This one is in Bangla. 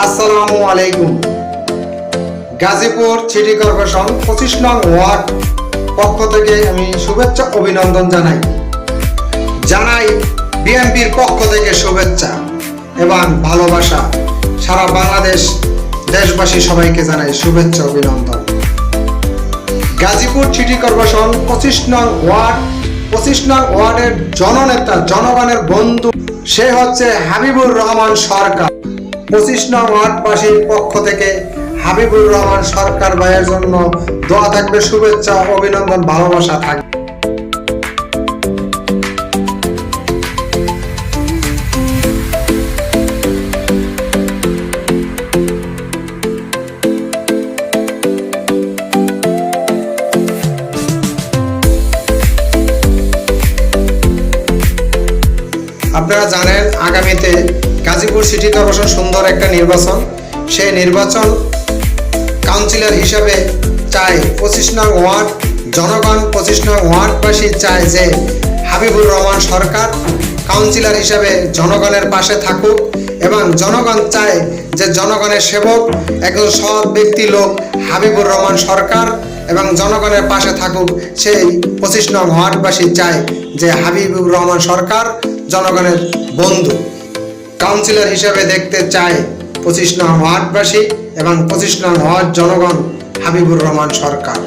আসসালামু আলাইকুম। গাজীপুর সিটি কর্পোরেশন 25 নং ওয়ার্ড পক্ষ থেকে আমি শুভেচ্ছা অভিনন্দন জানাই বিএনপির পক্ষ থেকে শুভেচ্ছা এবং ভালোবাসা। সারা বাংলাদেশ দেশবাসী সবাইকে জানাই শুভেচ্ছা অভিনন্দন। গাজীপুর সিটি কর্পোরেশন 25 নং ওয়ার্ডের জননেতা, জনগণের বন্ধু, সে হচ্ছে হাবিবুর রহমান সরকার। 25 নং ওয়ার্ডবাসীর পক্ষ থেকে হাবিবুর রহমান সরকার ভাইয়ের জন্য দোয়া থাকবে, শুভেচ্ছা অভিনন্দন ভালোবাসা থাকবে। আপনারা জানেন আগামীতে গাজীপুর সিটি কর্পোরেশন সুন্দর একটা নির্বাচন, সেই নির্বাচন কাউন্সিলর হিসাবে চাই 25 নং ওয়ার্ড জনগণ, 25 নং ওয়ার্ডবাসী চায় যে হাবিবুর রহমান সরকার কাউন্সিলর হিসাবে জনগণের পাশে থাকুক এবং জনগণ চায় যে জনগণের সেবক, একজন সৎ ব্যক্তি লোক হাবিবুর রহমান সরকার এবং জনগণের পাশে থাকুক। সেই 25 নং ওয়ার্ডবাসী চায় যে হাবিবুর রহমান সরকার জনগণের বন্ধু, কাউন্সিলর হিসাবে দেখতে চায় 25 নং ওয়ার্ডবাসী এবং 25 নং ওয়ার্ড জনগণ হাবিবুর রহমান সরকার।